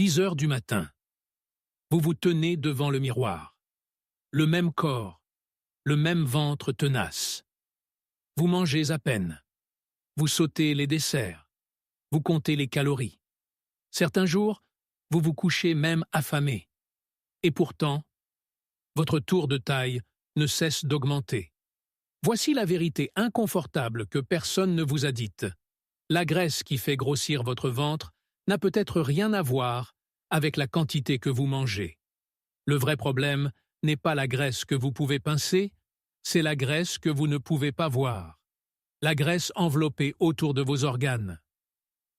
6 heures du matin. Vous vous tenez devant le miroir. Le même corps, le même ventre tenace. Vous mangez à peine. Vous sautez les desserts. Vous comptez les calories. Certains jours, vous vous couchez même affamé. Et pourtant, votre tour de taille ne cesse d'augmenter. Voici la vérité inconfortable que personne ne vous a dite. La graisse qui fait grossir votre ventre n'a peut-être rien à voir avec la quantité que vous mangez. Le vrai problème n'est pas la graisse que vous pouvez pincer, c'est la graisse que vous ne pouvez pas voir. La graisse enveloppée autour de vos organes.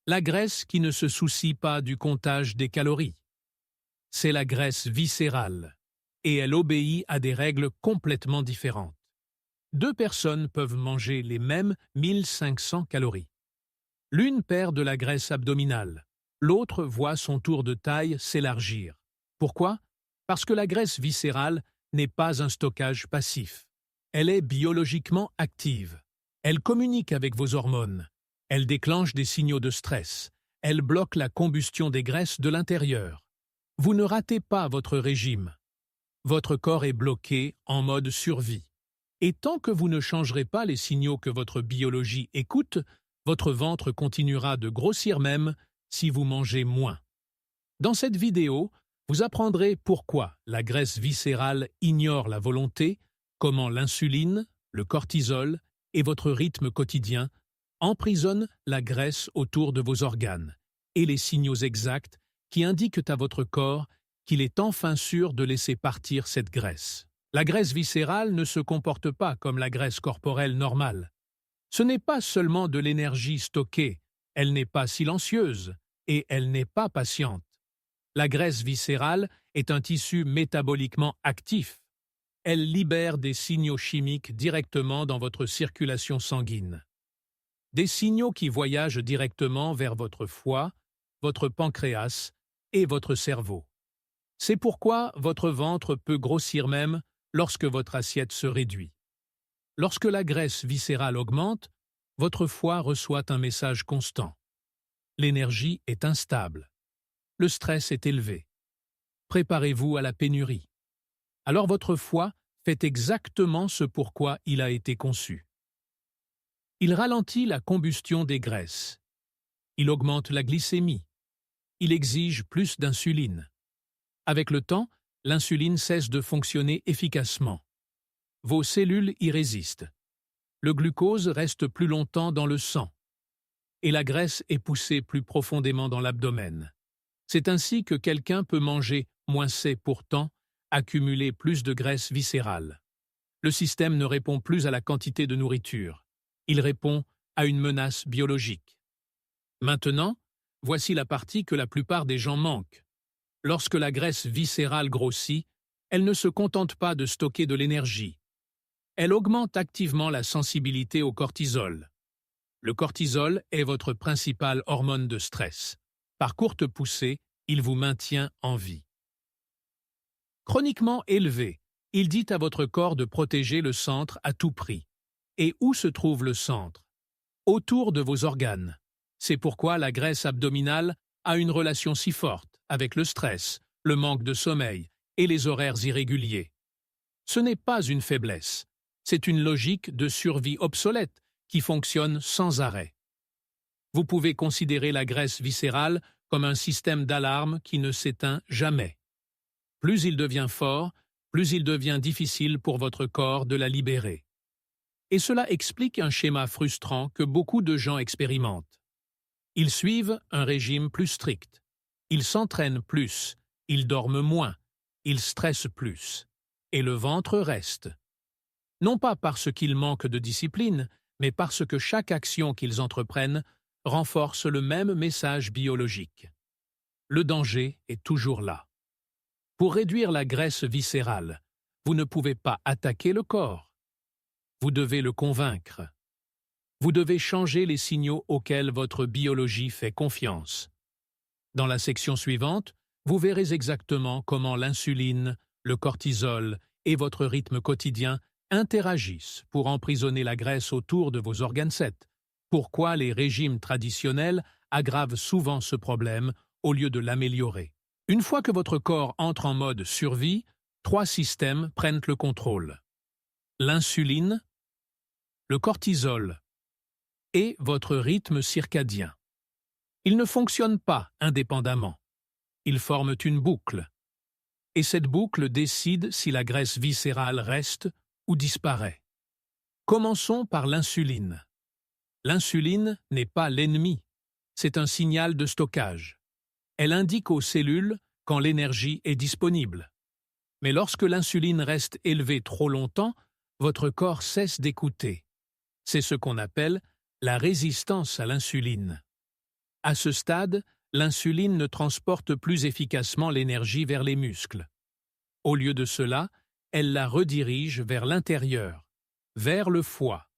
La graisse qui ne se soucie pas du comptage des calories. C'est la graisse viscérale, et elle obéit à des règles complètement différentes. 2 personnes peuvent manger les mêmes 1500 calories. L'une perd de la graisse abdominale, l'autre voit son tour de taille s'élargir. Pourquoi? Parce que la graisse viscérale n'est pas un stockage passif. Elle est biologiquement active. Elle communique avec vos hormones. Elle déclenche des signaux de stress. Elle bloque la combustion des graisses de l'intérieur. Vous ne ratez pas votre régime. Votre corps est bloqué en mode survie. Et tant que vous ne changerez pas les signaux que votre biologie écoute, votre ventre continuera de grossir même si vous mangez moins. Dans cette vidéo, vous apprendrez pourquoi la graisse viscérale ignore la volonté, comment l'insuline, le cortisol et votre rythme quotidien emprisonnent la graisse autour de vos organes et les signaux exacts qui indiquent à votre corps qu'il est enfin sûr de laisser partir cette graisse. La graisse viscérale ne se comporte pas comme la graisse corporelle normale. Ce n'est pas seulement de l'énergie stockée, elle n'est pas silencieuse et elle n'est pas patiente. La graisse viscérale est un tissu métaboliquement actif. Elle libère des signaux chimiques directement dans votre circulation sanguine. Des signaux qui voyagent directement vers votre foie, votre pancréas et votre cerveau. C'est pourquoi votre ventre peut grossir même lorsque votre assiette se réduit. Lorsque la graisse viscérale augmente, votre foie reçoit un message constant. L'énergie est instable. Le stress est élevé. Préparez-vous à la pénurie. Alors votre foie fait exactement ce pourquoi il a été conçu. Il ralentit la combustion des graisses. Il augmente la glycémie. Il exige plus d'insuline. Avec le temps, l'insuline cesse de fonctionner efficacement. Vos cellules y résistent. Le glucose reste plus longtemps dans le sang. Et la graisse est poussée plus profondément dans l'abdomen. C'est ainsi que quelqu'un peut manger moins et pourtant accumuler plus de graisse viscérale. Le système ne répond plus à la quantité de nourriture. Il répond à une menace biologique. Maintenant, voici la partie que la plupart des gens manquent. Lorsque la graisse viscérale grossit, elle ne se contente pas de stocker de l'énergie. Elle augmente activement la sensibilité au cortisol. Le cortisol est votre principale hormone de stress. Par courte poussée, il vous maintient en vie. Chroniquement élevé, il dit à votre corps de protéger le centre à tout prix. Et où se trouve le centre? Autour de vos organes. C'est pourquoi la graisse abdominale a une relation si forte avec le stress, le manque de sommeil et les horaires irréguliers. Ce n'est pas une faiblesse, c'est une logique de survie obsolète qui fonctionne sans arrêt. Vous pouvez considérer la graisse viscérale comme un système d'alarme qui ne s'éteint jamais. Plus il devient fort, plus il devient difficile pour votre corps de la libérer. Et cela explique un schéma frustrant que beaucoup de gens expérimentent. Ils suivent un régime plus strict. Ils s'entraînent plus, ils dorment moins, ils stressent plus. Et le ventre reste. Non pas parce qu'ils manquent de discipline, mais parce que chaque action qu'ils entreprennent renforce le même message biologique. Le danger est toujours là. Pour réduire la graisse viscérale, vous ne pouvez pas attaquer le corps. Vous devez le convaincre. Vous devez changer les signaux auxquels votre biologie fait confiance. Dans la section suivante, vous verrez exactement comment l'insuline, le cortisol et votre rythme quotidien interagissent pour emprisonner la graisse autour de vos organes 7. Pourquoi les régimes traditionnels aggravent souvent ce problème au lieu de l'améliorer. Une fois que votre corps entre en mode survie, 3 systèmes prennent le contrôle. L'insuline, le cortisol et votre rythme circadien. Ils ne fonctionnent pas indépendamment. Ils forment une boucle. Et cette boucle décide si la graisse viscérale reste ou disparaît. Commençons par l'insuline. L'insuline n'est pas l'ennemi, c'est un signal de stockage. Elle indique aux cellules quand l'énergie est disponible. Mais lorsque l'insuline reste élevée trop longtemps, votre corps cesse d'écouter. C'est ce qu'on appelle la résistance à l'insuline. À ce stade, l'insuline ne transporte plus efficacement l'énergie vers les muscles. Au lieu de cela, elle la redirige vers l'intérieur, vers le foie,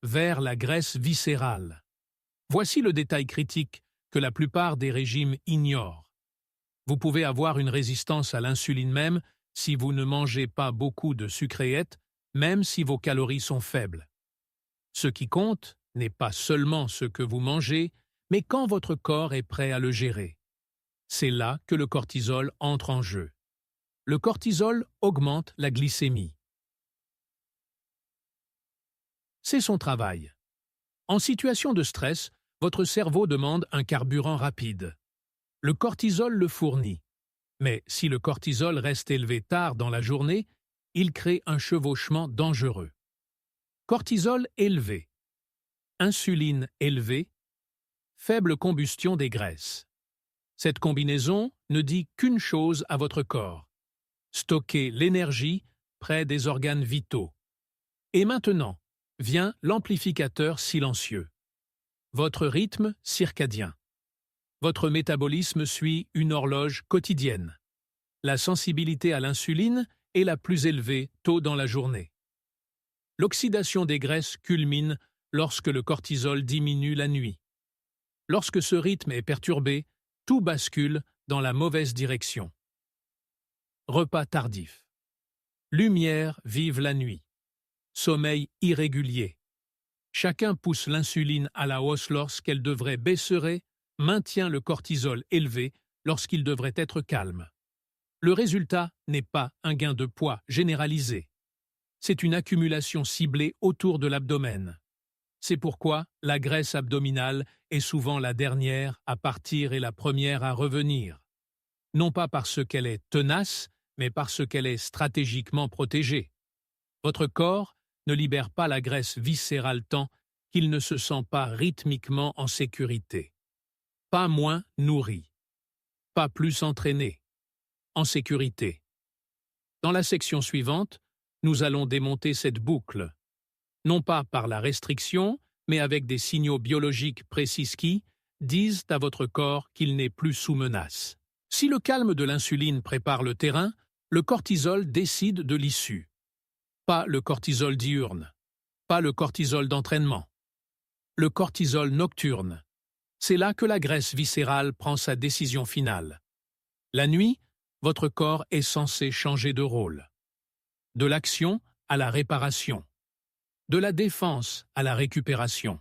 vers la graisse viscérale. Voici le détail critique que la plupart des régimes ignorent. Vous pouvez avoir une résistance à l'insuline même si vous ne mangez pas beaucoup de sucréettes, même si vos calories sont faibles. Ce qui compte n'est pas seulement ce que vous mangez, mais quand votre corps est prêt à le gérer. C'est là que le cortisol entre en jeu. Le cortisol augmente la glycémie. C'est son travail. En situation de stress, votre cerveau demande un carburant rapide. Le cortisol le fournit. Mais si le cortisol reste élevé tard dans la journée, il crée un chevauchement dangereux. Cortisol élevé, insuline élevée, faible combustion des graisses. Cette combinaison ne dit qu'une chose à votre corps: stocker l'énergie près des organes vitaux. Et maintenant, vient l'amplificateur silencieux. Votre rythme circadien. Votre métabolisme suit une horloge quotidienne. La sensibilité à l'insuline est la plus élevée tôt dans la journée. L'oxydation des graisses culmine lorsque le cortisol diminue la nuit. Lorsque ce rythme est perturbé, tout bascule dans la mauvaise direction. Repas tardif. Lumière vive la nuit. Sommeil irrégulier. Chacun pousse l'insuline à la hausse lorsqu'elle devrait baisser, maintient le cortisol élevé lorsqu'il devrait être calme. Le résultat n'est pas un gain de poids généralisé. C'est une accumulation ciblée autour de l'abdomen. C'est pourquoi la graisse abdominale est souvent la dernière à partir et la première à revenir. Non pas parce qu'elle est tenace, mais parce qu'elle est stratégiquement protégée. Votre corps ne libère pas la graisse viscérale tant qu'il ne se sent pas rythmiquement en sécurité. Pas moins nourri. Pas plus entraîné. En sécurité. Dans la section suivante, nous allons démonter cette boucle. Non pas par la restriction, mais avec des signaux biologiques précis qui disent à votre corps qu'il n'est plus sous menace. Si le calme de l'insuline prépare le terrain, le cortisol décide de l'issue. Pas le cortisol diurne, pas le cortisol d'entraînement. Le cortisol nocturne. C'est là que la graisse viscérale prend sa décision finale. La nuit, votre corps est censé changer de rôle. De l'action à la réparation. De la défense à la récupération.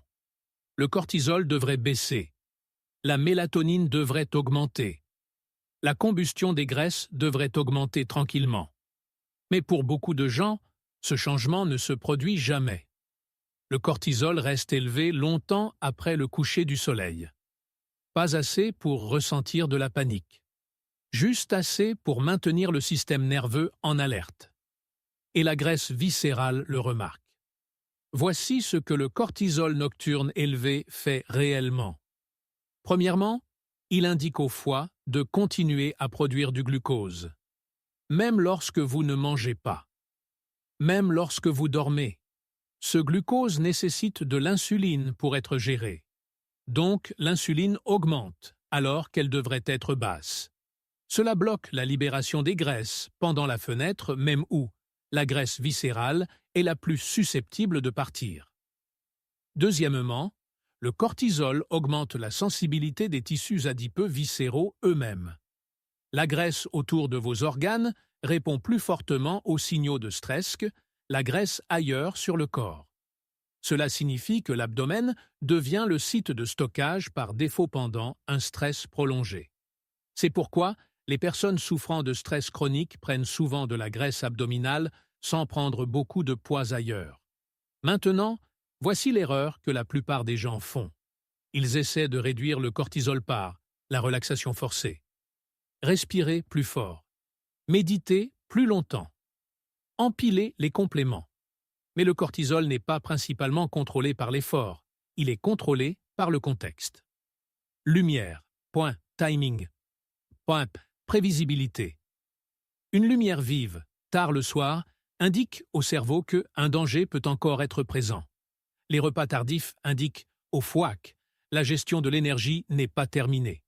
Le cortisol devrait baisser. La mélatonine devrait augmenter. La combustion des graisses devrait augmenter tranquillement. Mais pour beaucoup de gens, ce changement ne se produit jamais. Le cortisol reste élevé longtemps après le coucher du soleil. Pas assez pour ressentir de la panique. Juste assez pour maintenir le système nerveux en alerte. Et la graisse viscérale le remarque. Voici ce que le cortisol nocturne élevé fait réellement. Premièrement, il indique au foie de continuer à produire du glucose, même lorsque vous ne mangez pas, même lorsque vous dormez. Ce glucose nécessite de l'insuline pour être géré. Donc, l'insuline augmente alors qu'elle devrait être basse. Cela bloque la libération des graisses pendant la fenêtre, même où la graisse viscérale est la plus susceptible de partir. Deuxièmement, le cortisol augmente la sensibilité des tissus adipeux viscéraux eux-mêmes. La graisse autour de vos organes répond plus fortement aux signaux de stress que la graisse ailleurs sur le corps. Cela signifie que l'abdomen devient le site de stockage par défaut pendant un stress prolongé. C'est pourquoi les personnes souffrant de stress chronique prennent souvent de la graisse abdominale sans prendre beaucoup de poids ailleurs. Maintenant, voici l'erreur que la plupart des gens font. Ils essaient de réduire le cortisol par la relaxation forcée. Respirez plus fort. Méditez plus longtemps. Empilez les compléments. Mais le cortisol n'est pas principalement contrôlé par l'effort, il est contrôlé par le contexte. Lumière, point, timing, point, prévisibilité. Une lumière vive, tard le soir, indique au cerveau qu'un danger peut encore être présent. Les repas tardifs indiquent au foie que la gestion de l'énergie n'est pas terminée.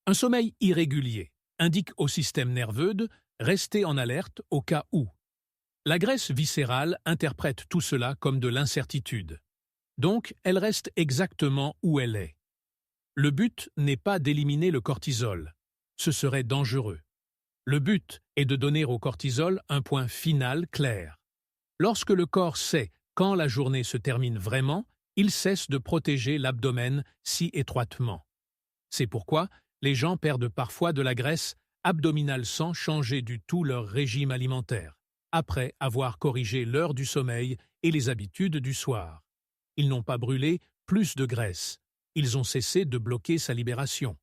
Un sommeil irrégulier indique au système nerveux de rester en alerte au cas où. La graisse viscérale interprète tout cela comme de l'incertitude. Donc, elle reste exactement où elle est. Le but n'est pas d'éliminer le cortisol. Ce serait dangereux. Le but est de donner au cortisol un point final clair. Lorsque le corps sait quand la journée se termine vraiment, il cesse de protéger l'abdomen si étroitement. C'est pourquoi les gens perdent parfois de la graisse abdominale sans changer du tout leur régime alimentaire, après avoir corrigé l'heure du sommeil et les habitudes du soir. Ils n'ont pas brûlé plus de graisse. Ils ont cessé de bloquer sa libération.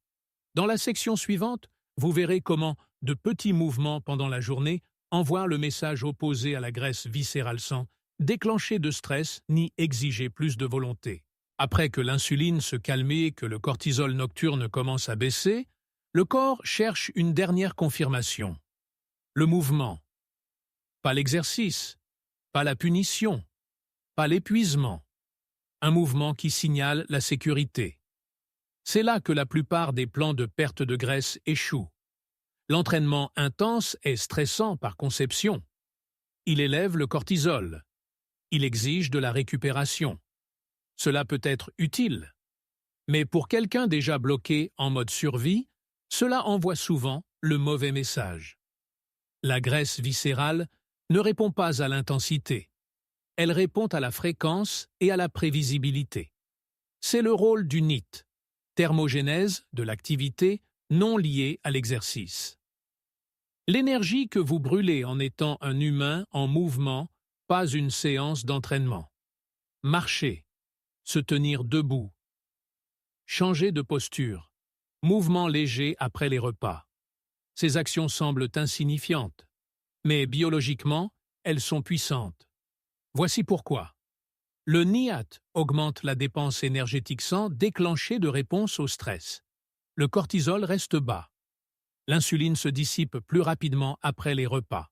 Dans la section suivante, vous verrez comment de petits mouvements pendant la journée envoient le message opposé à la graisse viscérale sans déclencher de stress ni exiger plus de volonté. Après que l'insuline se calme et que le cortisol nocturne commence à baisser, le corps cherche une dernière confirmation. Le mouvement. Pas l'exercice, pas la punition, pas l'épuisement. Un mouvement qui signale la sécurité. C'est là que la plupart des plans de perte de graisse échouent. L'entraînement intense est stressant par conception. Il élève le cortisol. Il exige de la récupération. Cela peut être utile. Mais pour quelqu'un déjà bloqué en mode survie, cela envoie souvent le mauvais message. La graisse viscérale ne répond pas à l'intensité. Elle répond à la fréquence et à la prévisibilité. C'est le rôle du NEAT, thermogénèse de l'activité non liée à l'exercice. L'énergie que vous brûlez en étant un humain en mouvement, pas une séance d'entraînement. Marcher, se tenir debout, changer de posture, mouvement léger après les repas. Ces actions semblent insignifiantes, mais biologiquement, elles sont puissantes. Voici pourquoi. Le NIAT augmente la dépense énergétique sans déclencher de réponse au stress. Le cortisol reste bas. L'insuline se dissipe plus rapidement après les repas.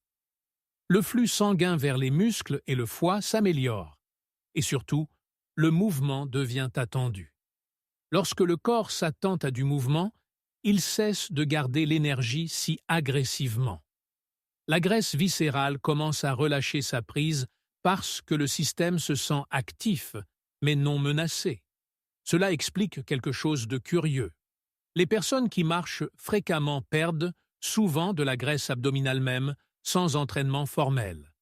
Le flux sanguin vers les muscles et le foie s'améliore. Et surtout, le mouvement devient attendu. Lorsque le corps s'attend à du mouvement, il cesse de garder l'énergie si agressivement. La graisse viscérale commence à relâcher sa prise parce que le système se sent actif, mais non menacé. Cela explique quelque chose de curieux. Les personnes qui marchent fréquemment perdent souvent de la graisse abdominale même, sans entraînement formel.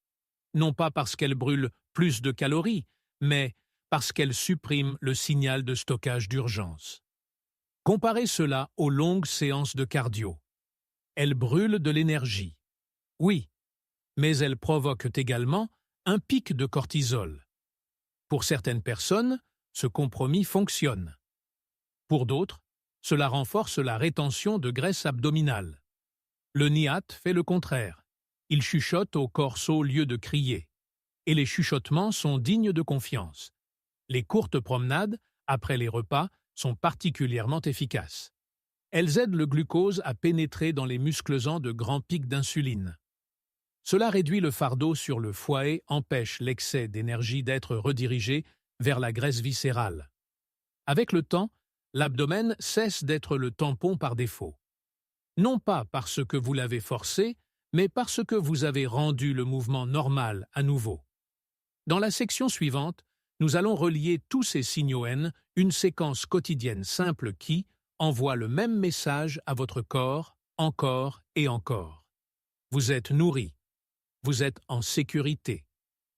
Non pas parce qu'elles brûlent plus de calories, mais parce qu'elles suppriment le signal de stockage d'urgence. Comparez cela aux longues séances de cardio. Elles brûlent de l'énergie. Oui, mais elles provoquent également un pic de cortisol. Pour certaines personnes, ce compromis fonctionne. Pour d'autres, cela renforce la rétention de graisse abdominale. Le NIAT fait le contraire. Il chuchote au corps au lieu de crier. Et les chuchotements sont dignes de confiance. Les courtes promenades, après les repas, sont particulièrement efficaces. Elles aident le glucose à pénétrer dans les muscles de grands pics d'insuline. Cela réduit le fardeau sur le foie et empêche l'excès d'énergie d'être redirigé vers la graisse viscérale. Avec le temps, l'abdomen cesse d'être le tampon par défaut. Non pas parce que vous l'avez forcé, mais parce que vous avez rendu le mouvement normal à nouveau. Dans la section suivante, nous allons relier tous ces signaux N, une séquence quotidienne simple qui envoie le même message à votre corps, encore et encore. Vous êtes nourri. Vous êtes en sécurité.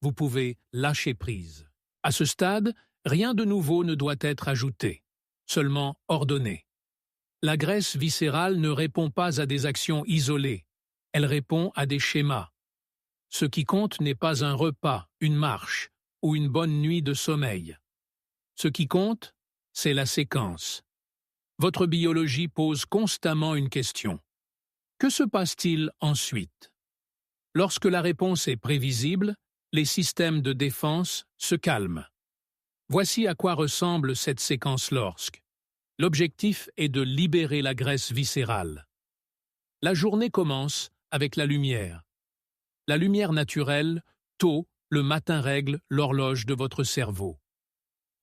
Vous pouvez lâcher prise. À ce stade, rien de nouveau ne doit être ajouté, seulement ordonné. La graisse viscérale ne répond pas à des actions isolées, elle répond à des schémas. Ce qui compte n'est pas un repas, une marche ou une bonne nuit de sommeil. Ce qui compte, c'est la séquence. Votre biologie pose constamment une question. Que se passe-t-il ensuite? Lorsque la réponse est prévisible, les systèmes de défense se calment. Voici à quoi ressemble cette séquence lorsque. L'objectif est de libérer la graisse viscérale. La journée commence avec la lumière. La lumière naturelle, tôt, le matin règle l'horloge de votre cerveau.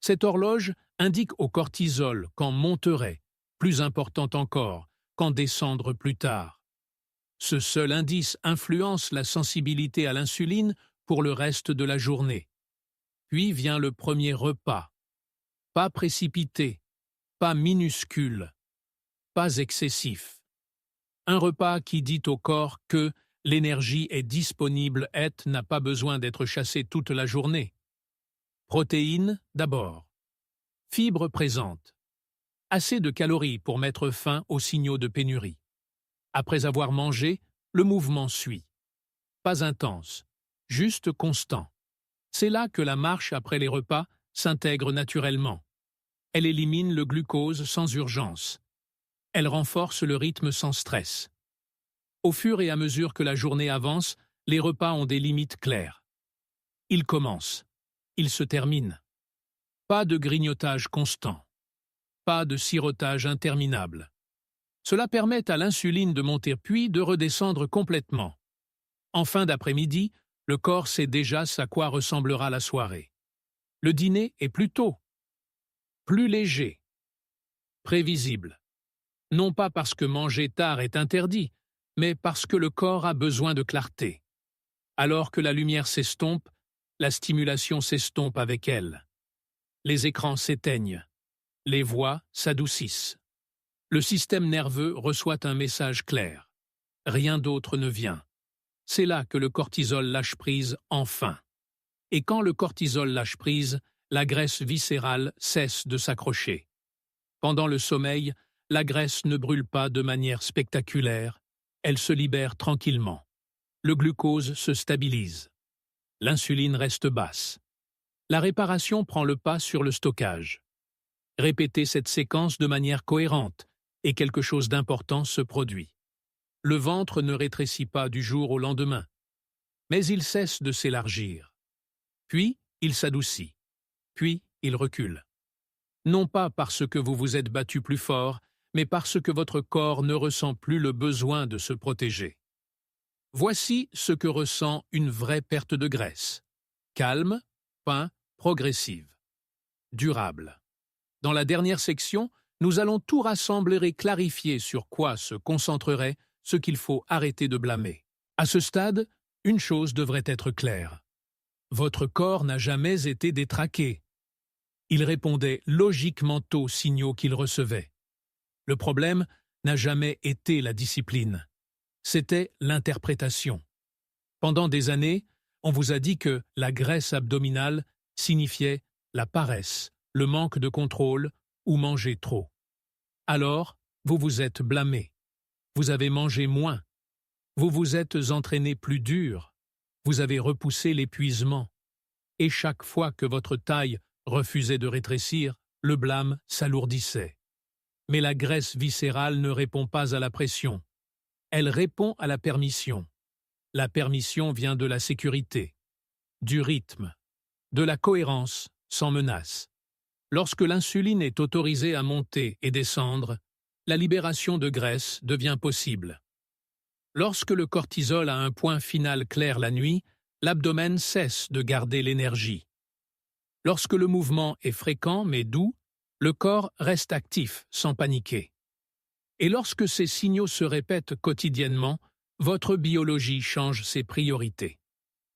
Cette horloge indique au cortisol quand monterait, plus important encore, quand descendre plus tard. Ce seul indice influence la sensibilité à l'insuline pour le reste de la journée. Puis vient le premier repas. Pas précipité, pas minuscule, pas excessif. Un repas qui dit au corps que l'énergie est disponible et n'a pas besoin d'être chassée toute la journée. Protéines d'abord. Fibres présentes. Assez de calories pour mettre fin aux signaux de pénurie. Après avoir mangé, le mouvement suit. Pas intense, juste constant. C'est là que la marche après les repas s'intègre naturellement. Elle élimine le glucose sans urgence. Elle renforce le rythme sans stress. Au fur et à mesure que la journée avance, les repas ont des limites claires. Ils commencent. Ils se terminent. Pas de grignotage constant. Pas de sirotage interminable. Cela permet à l'insuline de monter puis de redescendre complètement. En fin d'après-midi, le corps sait déjà à quoi ressemblera la soirée. Le dîner est plus tôt, plus léger, prévisible. Non pas parce que manger tard est interdit, mais parce que le corps a besoin de clarté. Alors que la lumière s'estompe, la stimulation s'estompe avec elle. Les écrans s'éteignent, les voix s'adoucissent. Le système nerveux reçoit un message clair. Rien d'autre ne vient. C'est là que le cortisol lâche prise enfin. Et quand le cortisol lâche prise, la graisse viscérale cesse de s'accrocher. Pendant le sommeil, la graisse ne brûle pas de manière spectaculaire, elle se libère tranquillement. Le glucose se stabilise. L'insuline reste basse. La réparation prend le pas sur le stockage. Répétez cette séquence de manière cohérente et quelque chose d'important se produit. Le ventre ne rétrécit pas du jour au lendemain, mais il cesse de s'élargir. Puis, il s'adoucit. Puis, il recule. Non pas parce que vous vous êtes battu plus fort, mais parce que votre corps ne ressent plus le besoin de se protéger. Voici ce que ressent une vraie perte de graisse. Calme, progressive. Durable. Dans la dernière section, nous allons tout rassembler et clarifier sur quoi se concentrerait ce qu'il faut arrêter de blâmer. À ce stade, une chose devrait être claire. Votre corps n'a jamais été détraqué. Il répondait logiquement aux signaux qu'il recevait. Le problème n'a jamais été la discipline. C'était l'interprétation. Pendant des années, on vous a dit que la graisse abdominale signifiait la paresse, le manque de contrôle ou manger trop. Alors, vous vous êtes blâmé. Vous avez mangé moins. Vous vous êtes entraîné plus dur. Vous avez repoussé l'épuisement. Et chaque fois que votre taille refusait de rétrécir, le blâme s'alourdissait. Mais la graisse viscérale ne répond pas à la pression. Elle répond à la permission. La permission vient de la sécurité, du rythme, de la cohérence sans menace. Lorsque l'insuline est autorisée à monter et descendre, la libération de graisse devient possible. Lorsque le cortisol a un point final clair la nuit, l'abdomen cesse de garder l'énergie. Lorsque le mouvement est fréquent mais doux, le corps reste actif sans paniquer. Et lorsque ces signaux se répètent quotidiennement, votre biologie change ses priorités.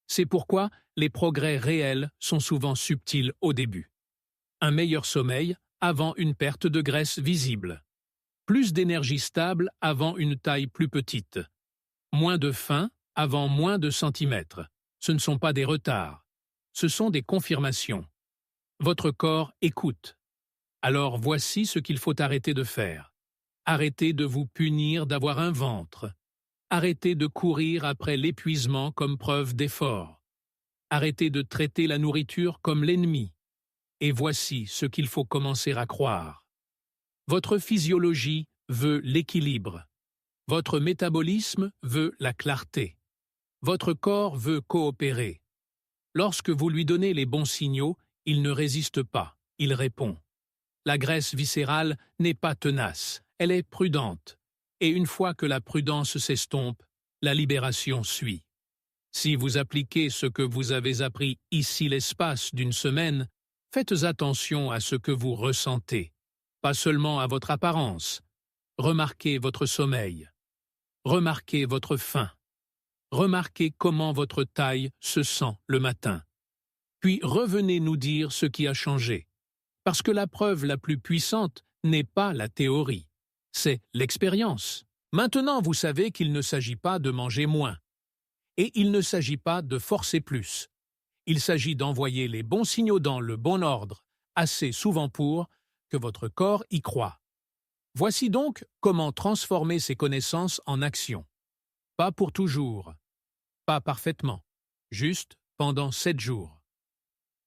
C'est pourquoi les progrès réels sont souvent subtils au début. Un meilleur sommeil avant une perte de graisse visible. Plus d'énergie stable avant une taille plus petite. Moins de faim avant moins de centimètres. Ce ne sont pas des retards. Ce sont des confirmations. Votre corps écoute. Alors voici ce qu'il faut arrêter de faire. Arrêtez de vous punir d'avoir un ventre. Arrêtez de courir après l'épuisement comme preuve d'effort. Arrêtez de traiter la nourriture comme l'ennemi. Et voici ce qu'il faut commencer à croire. Votre physiologie veut l'équilibre. Votre métabolisme veut la clarté. Votre corps veut coopérer. Lorsque vous lui donnez les bons signaux, il ne résiste pas, il répond. La graisse viscérale n'est pas tenace, elle est prudente. Et une fois que la prudence s'estompe, la libération suit. Si vous appliquez ce que vous avez appris ici l'espace d'une semaine, faites attention à ce que vous ressentez, pas seulement à votre apparence. Remarquez votre sommeil. Remarquez votre faim. Remarquez comment votre taille se sent le matin. Puis revenez nous dire ce qui a changé. Parce que la preuve la plus puissante n'est pas la théorie, c'est l'expérience. Maintenant, vous savez qu'il ne s'agit pas de manger moins. Et il ne s'agit pas de forcer plus. Il s'agit d'envoyer les bons signaux dans le bon ordre, assez souvent pour que votre corps y croie. Voici donc comment transformer ces connaissances en action. Pas pour toujours, pas parfaitement, juste pendant 7 jours.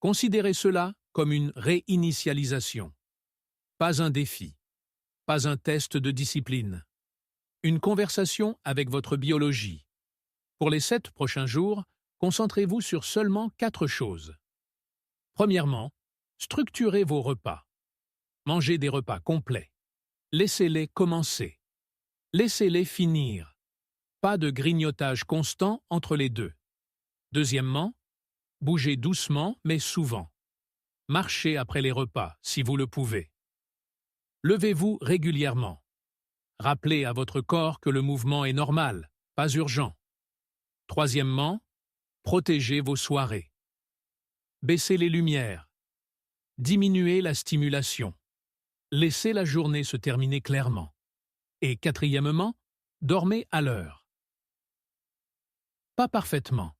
Considérez cela comme une réinitialisation. Pas un défi, pas un test de discipline. Une conversation avec votre biologie. Pour les 7 prochains jours, concentrez-vous sur seulement 4 choses. Premièrement, structurez vos repas. Mangez des repas complets. Laissez-les commencer. Laissez-les finir. Pas de grignotage constant entre les deux. Deuxièmement, bougez doucement mais souvent. Marchez après les repas, si vous le pouvez. Levez-vous régulièrement. Rappelez à votre corps que le mouvement est normal, pas urgent. Troisièmement, protégez vos soirées. Baissez les lumières. Diminuez la stimulation. Laissez la journée se terminer clairement. Et quatrièmement, dormez à l'heure. Pas parfaitement,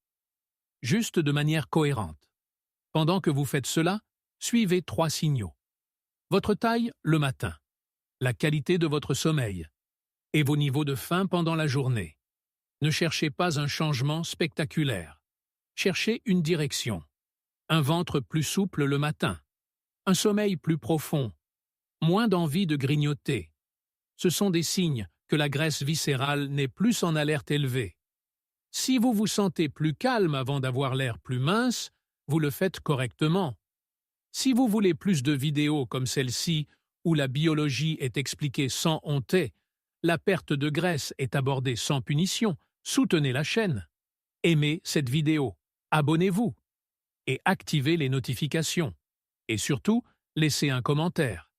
juste de manière cohérente. Pendant que vous faites cela, suivez 3 signaux. Votre taille le matin, la qualité de votre sommeil et vos niveaux de faim pendant la journée. Ne cherchez pas un changement spectaculaire. Cherchez une direction. Un ventre plus souple le matin. Un sommeil plus profond. Moins d'envie de grignoter. Ce sont des signes que la graisse viscérale n'est plus en alerte élevée. Si vous vous sentez plus calme avant d'avoir l'air plus mince, vous le faites correctement. Si vous voulez plus de vidéos comme celle-ci, où la biologie est expliquée sans honter, la perte de graisse est abordée sans punition, soutenez la chaîne. Aimez cette vidéo, abonnez-vous et activez les notifications. Et surtout, laissez un commentaire.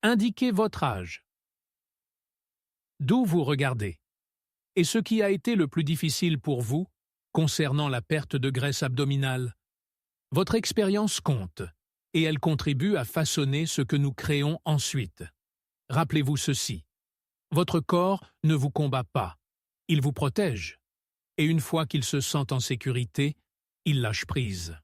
Indiquez votre âge. D'où vous regardez. Et ce qui a été le plus difficile pour vous concernant la perte de graisse abdominale. Votre expérience compte, et elle contribue à façonner ce que nous créons ensuite. Rappelez-vous ceci. Votre corps ne vous combat pas, il vous protège. Et une fois qu'il se sent en sécurité, il lâche prise.